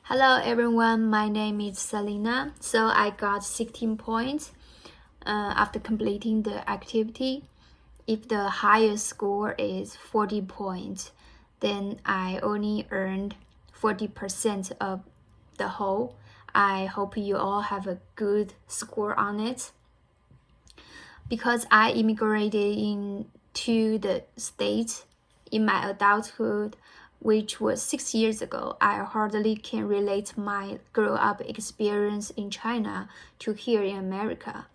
Hello everyone, my name is Selena. So I got 16 points after completing the activity. If the highest score is 40 points, then I only earned 40% of the whole. I hope you all have a good score on it. Because I immigrated into the States in my adulthood, which was 6 years ago, I hardly can relate my grow-up experience in China to here in America.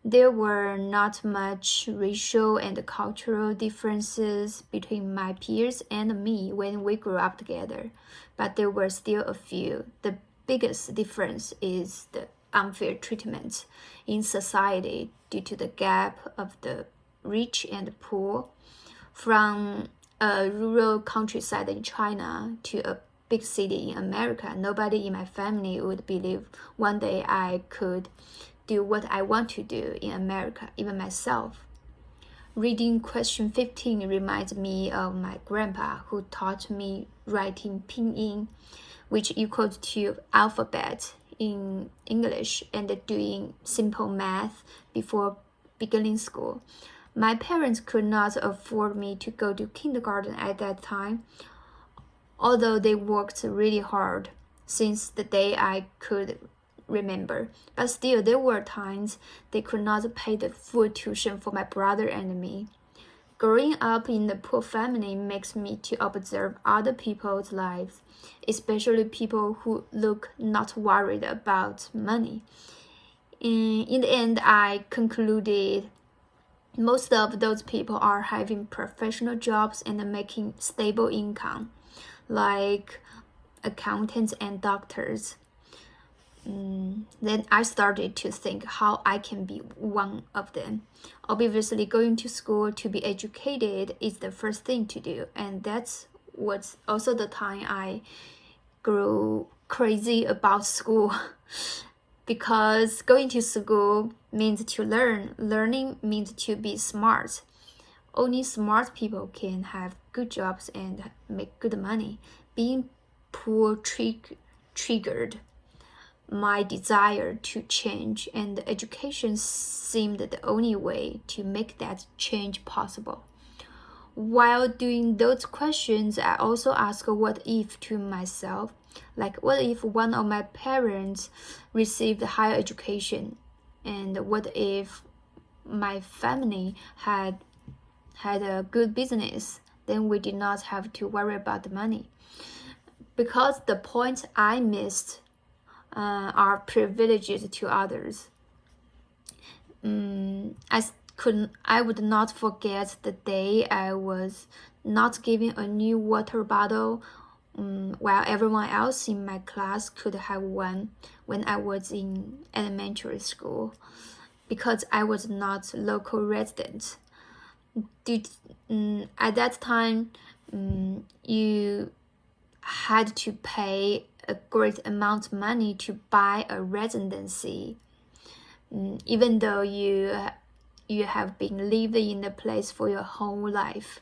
There were not much racial and cultural differences between my peers and me when we grew up together, but there were still a few. The biggest difference is the unfair treatment in society due to the gap of the rich and poor. From a rural countryside in China to a big city in America, nobody in my family would believe one day I could do what I want to do in America, even myself. Reading question 15 reminds me of my grandpa who taught me writing pinyin, which equals to alphabet in English, and doing simple math before beginning school. My parents could not afford me to go to kindergarten at that time, although they worked really hard since the day I could remember. But still, there were times they could not pay the full tuition for my brother and me. Growing up in a poor family makes me to observe other people's lives, especially people who look not worried about money. In the end, I concluded most of those people are having professional jobs and making stable income, like accountants and doctors. Then I started to think how I can be one of them. Obviously, going to school to be educated is the first thing to do, and that's was also the time I grew crazy about school. Because going to school means to learn. Learning means to be smart. Only smart people can have good jobs and make good money. Being poor triggered my desire to change, and education seemed the only way to make that change possible. While doing those questions, I also asked what if to myself. Like, what if one of my parents received higher education? And what if my family had a good business? Then we did not have to worry about the money. Because the points I missed are privileges to others. I would not forget the day I was not given a new water bottle while everyone else in my class could have one when I was in elementary school, because I was not local resident. At that time, you had to pay a great amount of money to buy a residency, even though you have been living in the place for your whole life.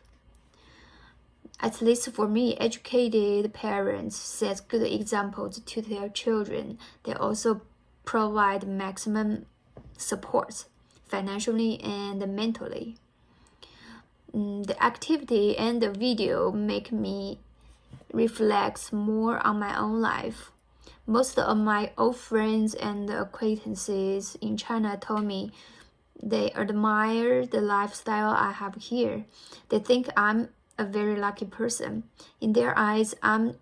At least for me, educated parents set good examples to their children. They also provide maximum support, financially and mentally. The activity and the video make me reflect more on my own life. Most of my old friends and acquaintances in China told me they admire the lifestyle I have here. They think I'm a very lucky person. In their eyes, I'm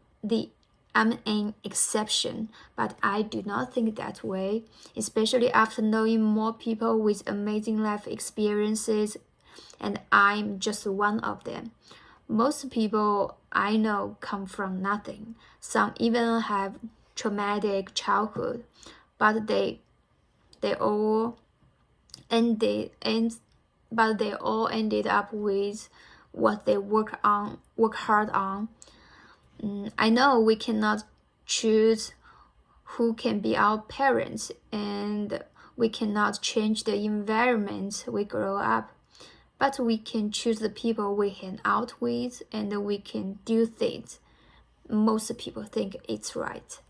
an exception, but I do not think that way, especially after knowing more people with amazing life experiences, and I'm just one of them. Most people I know come from nothing. Some even have traumatic childhood, but they all ended up with what they work hard on. I know we cannot choose who can be our parents, and we cannot change the environment we grow up, but we can choose the people we hang out with, and we can do things most people think it's right.